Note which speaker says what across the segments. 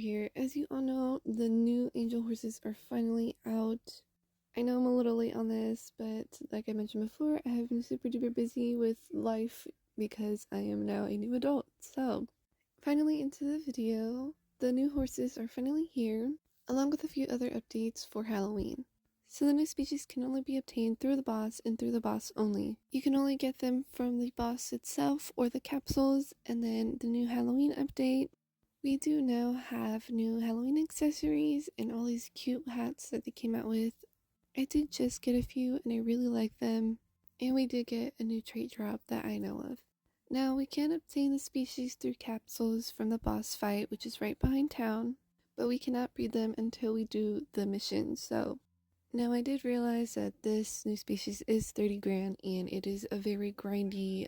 Speaker 1: here. As you all know, the new angel horses are finally out. I know I'm a little late on this, but like I mentioned before, I have been super duper busy with life because I am now a new adult. So, finally into the video. The new horses are finally here, along with a few other updates for Halloween. So the new species can only be obtained through the boss and through the boss only. You can only get them from the boss itself or the capsules, and then the new Halloween update. We do now have new Halloween accessories and all these cute hats that they came out with. I did just get a few and I really like them. And we did get a new trait drop that I know of. Now we can obtain the species through capsules from the boss fight, which is right behind town, but we cannot breed them until we do the mission. So now I did realize that this new species is 30 grand and it is a very grindy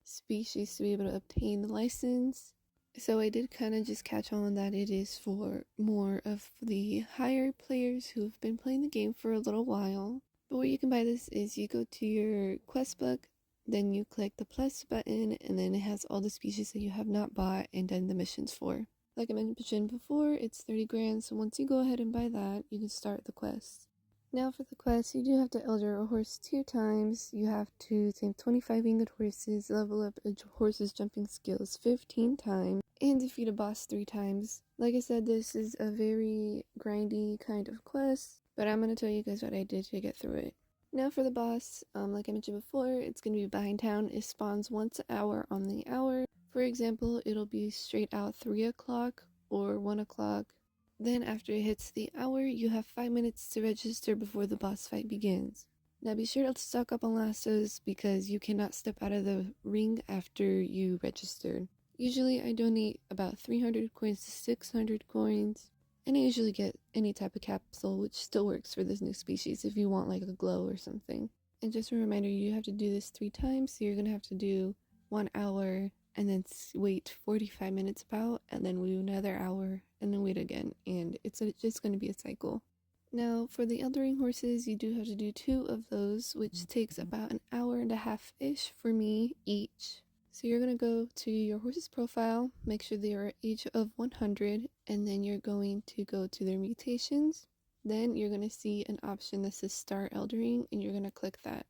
Speaker 1: species to be able to obtain the license. So I did kind of just catch on that it is for more of the higher players who have been playing the game for a little while. But where you can buy this is you go to your quest book, then you click the plus button, and then it has all the species that you have not bought and done the missions for. Like I mentioned before, it's 30 grand, so once you go ahead and buy that, you can start the quest. Now for the quest, you do have to elder a horse 2 times. You have to tame 25 winged horses, level up a horse's jumping skills 15 times, and defeat a boss 3 times. Like I said, this is a very grindy kind of quest, but I'm going to tell you guys what I did to get through it. Now for the boss, like I mentioned before, it's going to be behind town. It spawns once an hour on the hour. For example, it'll be straight out 3 o'clock or 1 o'clock. Then after it hits the hour, you have 5 minutes to register before the boss fight begins. Now be sure to stock up on lassos because you cannot step out of the ring after you registered. Usually I donate about 300 coins to 600 coins, and I usually get any type of capsule, which still works for this new species if you want like a glow or something. And just a reminder, you have to do this 3 times, so you're going to have to do 1 hour and then wait 45 minutes about, and then do another hour, and then wait again, and it's just going to be a cycle. Now, for the eldering horses, you do have to do 2 of those, which takes about an hour and a half-ish for me each. So you're going to go to your horse's profile, make sure they are age of 100, and then you're going to go to their mutations. Then you're going to see an option that says Start Eldering, and you're going to click that.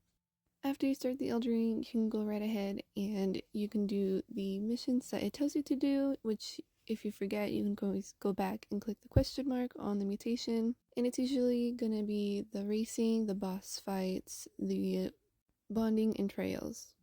Speaker 1: After you start the eldering, you can go right ahead and you can do the missions that it tells you to do, which if you forget, you can always go back and click the question mark on the mutation. And it's usually going to be the racing, the boss fights, the bonding, and trails.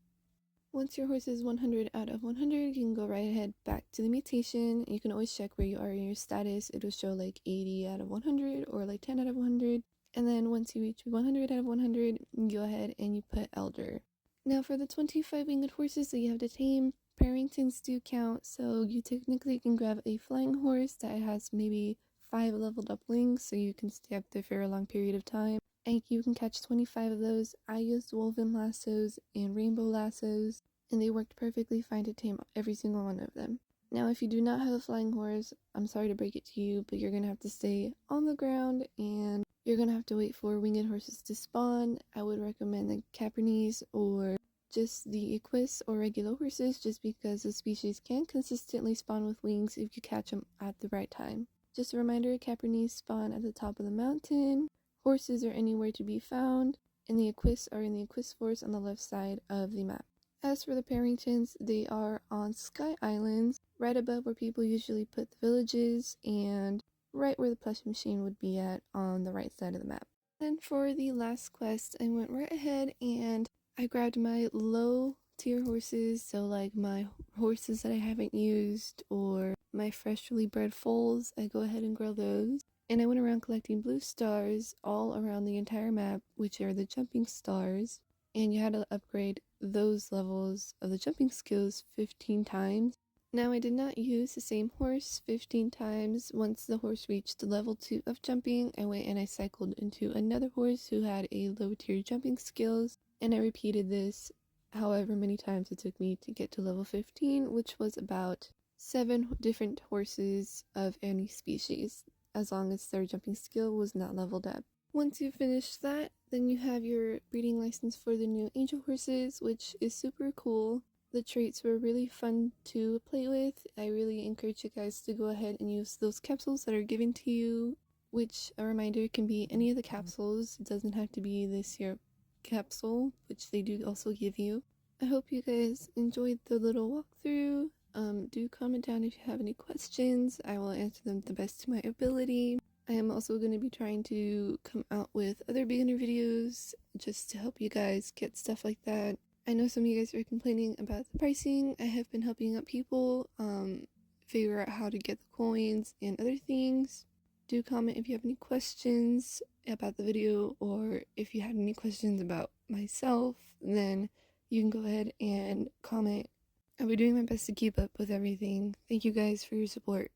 Speaker 1: Once your horse is 100 out of 100, you can go right ahead back to the mutation. You can always check where you are in your status. It'll show like 80 out of 100 or like 10 out of 100. And then once you reach 100 out of 100, you go ahead and you put Elder. Now for the 25 winged horses that you have to tame, Parringtons do count, so you technically can grab a flying horse that has maybe 5 leveled up wings, so you can stay up there for a long period of time. And you can catch 25 of those. I used woven lassos and rainbow lassos, and they worked perfectly fine to tame every single one of them. Now if you do not have a flying horse, I'm sorry to break it to you, but you're going to have to stay on the ground and you're going to have to wait for winged horses to spawn. I would recommend the Caprese or just the Equus or regular horses, just because the species can consistently spawn with wings if you catch them at the right time. Just a reminder, Caprese spawn at the top of the mountain, horses are anywhere to be found, and the Equus are in the Equus Forest on the left side of the map. As for the Parringtons, they are on Sky Islands, right above where people usually put the villages, and right where the plush machine would be at on the right side of the map. And for the last quest, I went right ahead and I grabbed my low tier horses, so like my horses that I haven't used or my freshly bred foals, I go ahead and grow those. And I went around collecting blue stars all around the entire map, which are the jumping stars, and you had to upgrade those levels of the jumping skills 15 times. Now I did not use the same horse 15 times. Once the horse reached level 2 of jumping, I went and I cycled into another horse who had a low tier jumping skills, and I repeated this however many times it took me to get to level 15, which was about 7 different horses of any species, as long as their jumping skill was not leveled up. Once you finish that, then you have your breeding license for the new angel horses, which is super cool. The traits were really fun to play with. I really encourage you guys to go ahead and use those capsules that are given to you, which, a reminder, can be any of the capsules. It doesn't have to be the syrup capsule, which they do also give you. I hope you guys enjoyed the little walkthrough. Do comment down if you have any questions. I will answer them the best to my ability. I am also going to be trying to come out with other beginner videos just to help you guys get stuff like that. I know some of you guys are complaining about the pricing. I have been helping out people figure out how to get the coins and other things. Do comment if you have any questions about the video, or if you had any questions about myself, then you can go ahead and comment. I'll be doing my best to keep up with everything. Thank you guys for your support.